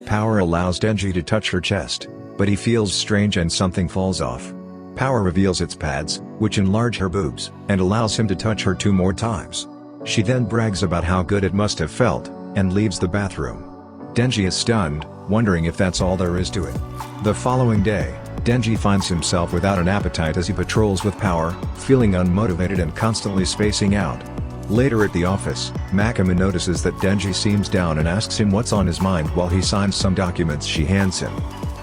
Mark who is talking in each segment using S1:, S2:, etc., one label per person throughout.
S1: Power allows Denji to touch her chest, but he feels strange and something falls off. Power reveals its pads, which enlarge her boobs, and allows him to touch her 2 more times. She then brags about how good it must have felt, and leaves the bathroom. Denji is stunned, wondering if that's all there is to it. The following day, Denji finds himself without an appetite as he patrols with Power, feeling unmotivated and constantly spacing out. Later at the office, Makima notices that Denji seems down and asks him what's on his mind while he signs some documents she hands him.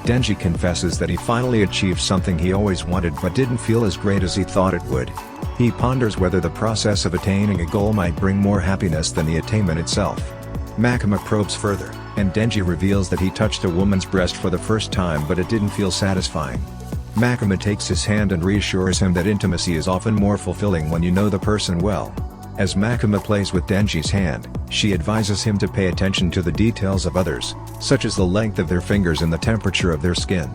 S1: Denji confesses that he finally achieved something he always wanted but didn't feel as great as he thought it would. He ponders whether the process of attaining a goal might bring more happiness than the attainment itself. Makima probes further, and Denji reveals that he touched a woman's breast for the first time but it didn't feel satisfying. Makima takes his hand and reassures him that intimacy is often more fulfilling when you know the person well. As Makima plays with Denji's hand, she advises him to pay attention to the details of others, such as the length of their fingers and the temperature of their skin.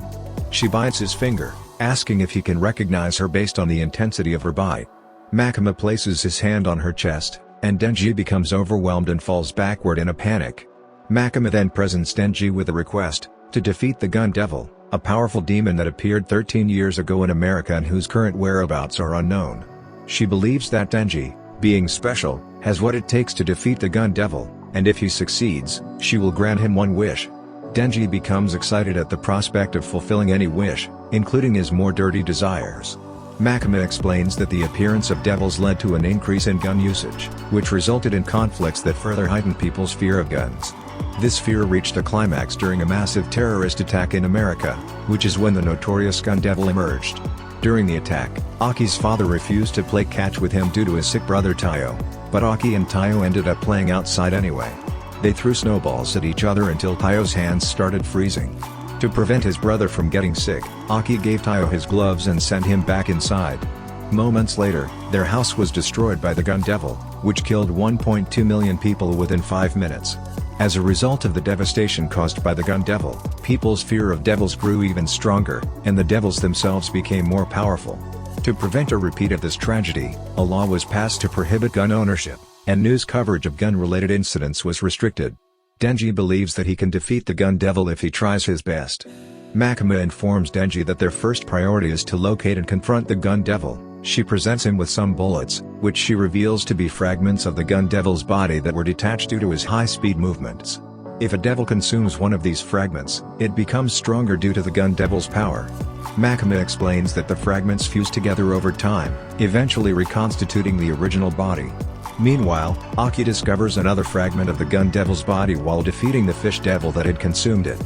S1: She bites his finger, asking if he can recognize her based on the intensity of her bite. Makima places his hand on her chest, and Denji becomes overwhelmed and falls backward in a panic. Makima then presents Denji with a request, to defeat the Gun Devil, a powerful demon that appeared 13 years ago in America and whose current whereabouts are unknown. She believes that Denji, being special, has what it takes to defeat the Gun Devil, and if he succeeds, she will grant him 1 wish. Denji becomes excited at the prospect of fulfilling any wish, including his more dirty desires. Makima explains that the appearance of devils led to an increase in gun usage, which resulted in conflicts that further heightened people's fear of guns. This fear reached a climax during a massive terrorist attack in America, which is when the notorious Gun Devil emerged. During the attack, Aki's father refused to play catch with him due to his sick brother Tayo, but Aki and Tayo ended up playing outside anyway. They threw snowballs at each other until Tayo's hands started freezing. To prevent his brother from getting sick, Aki gave Tayo his gloves and sent him back inside. Moments later, their house was destroyed by the Gun Devil, which killed 1.2 million people within 5 minutes. As a result of the devastation caused by the Gun Devil, people's fear of devils grew even stronger, and the devils themselves became more powerful. To prevent a repeat of this tragedy, a law was passed to prohibit gun ownership, and news coverage of gun-related incidents was restricted. Denji believes that he can defeat the Gun Devil if he tries his best. Makima informs Denji that their first priority is to locate and confront the Gun Devil. She presents him with some bullets, which she reveals to be fragments of the Gun Devil's body that were detached due to his high-speed movements. If a devil consumes one of these fragments, it becomes stronger due to the Gun Devil's power. Makima explains that the fragments fuse together over time, eventually reconstituting the original body. Meanwhile, Aki discovers another fragment of the Gun Devil's body while defeating the fish devil that had consumed it.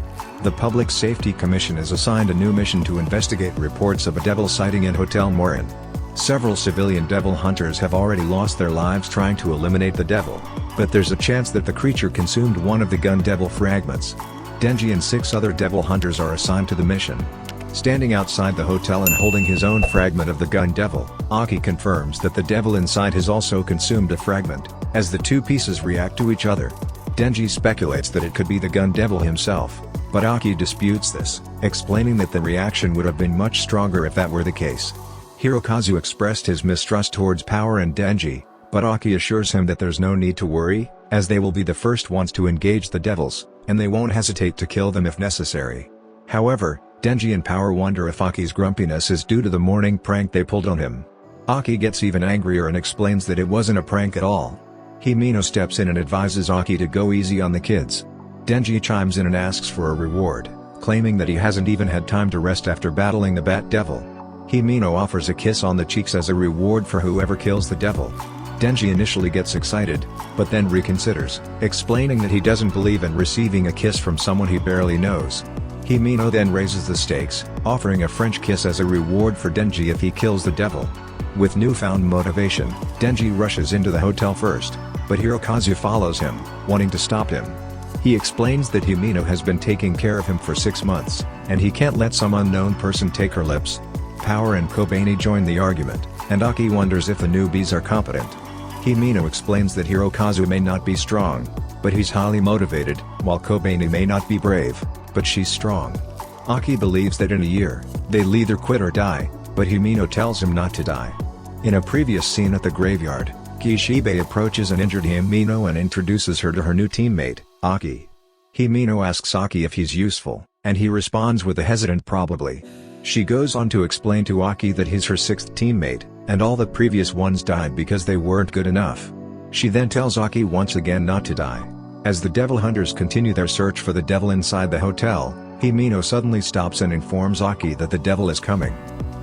S1: The Public Safety Commission is assigned a new mission to investigate reports of a devil sighting in Hotel Morin. Several civilian devil hunters have already lost their lives trying to eliminate the devil, but there's a chance that the creature consumed one of the Gun Devil fragments. Denji and 6 other devil hunters are assigned to the mission. Standing outside the hotel and holding his own fragment of the Gun Devil, Aki confirms that the devil inside has also consumed a fragment, as the 2 pieces react to each other. Denji speculates that it could be the Gun Devil himself, but Aki disputes this, explaining that the reaction would have been much stronger if that were the case. Hirokazu expressed his mistrust towards Power and Denji, but Aki assures him that there's no need to worry, as they will be the first ones to engage the devils, and they won't hesitate to kill them if necessary. However, Denji and Power wonder if Aki's grumpiness is due to the morning prank they pulled on him. Aki gets even angrier and explains that it wasn't a prank at all. Himino steps in and advises Aki to go easy on the kids. Denji chimes in and asks for a reward, claiming that he hasn't even had time to rest after battling the Bat Devil. Himino offers a kiss on the cheeks as a reward for whoever kills the devil. Denji initially gets excited, but then reconsiders, explaining that he doesn't believe in receiving a kiss from someone he barely knows. Himino then raises the stakes, offering a French kiss as a reward for Denji if he kills the devil. With newfound motivation, Denji rushes into the hotel first, but Hirokazu follows him, wanting to stop him. He explains that Himino has been taking care of him for 6 months, and he can't let some unknown person take her lips. Power and Kobani join the argument, and Aki wonders if the newbies are competent. Himino explains that Hirokazu may not be strong, but he's highly motivated, while Kobani may not be brave, but she's strong. Aki believes that in a year, they'll either quit or die, but Himino tells him not to die. In a previous scene at the graveyard, Kishibe approaches an injured Himino and introduces her to her new teammate, Aki. Himeno asks Aki if he's useful, and he responds with a hesitant probably. She goes on to explain to Aki that he's her 6th teammate, and all the previous ones died because they weren't good enough. She then tells Aki once again not to die. As the devil hunters continue their search for the devil inside the hotel, Himeno suddenly stops and informs Aki that the devil is coming.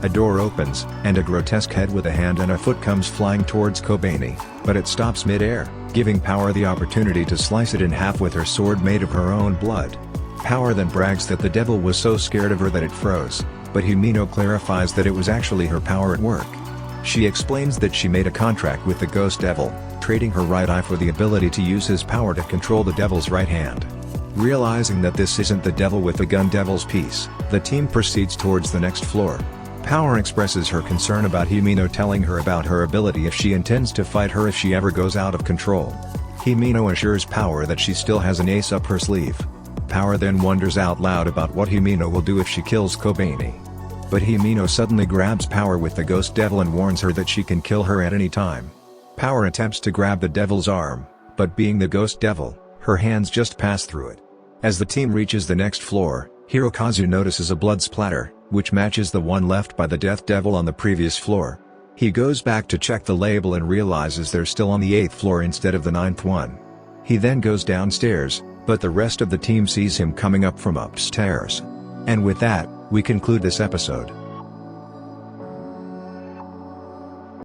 S1: A door opens, and a grotesque head with a hand and a foot comes flying towards Kobeni, but it stops mid-air, giving Power the opportunity to slice it in half with her sword made of her own blood. Power then brags that the devil was so scared of her that it froze, but Himeno clarifies that it was actually her power at work. She explains that she made a contract with the ghost devil, trading her right eye for the ability to use his power to control the devil's right hand. Realizing that this isn't the devil with the gun devil's piece, the team proceeds towards the next floor. Power expresses her concern about Himeno telling her about her ability if she intends to fight her if she ever goes out of control. Himeno assures Power that she still has an ace up her sleeve. Power then wonders out loud about what Himeno will do if she kills Kobeni. But Himeno suddenly grabs Power with the ghost devil and warns her that she can kill her at any time. Power attempts to grab the devil's arm, but being the ghost devil, her hands just pass through it. As the team reaches the next floor, Hirokazu notices a blood splatter, which matches the one left by the death devil on the previous floor. He goes back to check the label and realizes they're still on the 8th floor instead of the 9th one. He then goes downstairs, but the rest of the team sees him coming up from upstairs. And with that, we conclude this episode.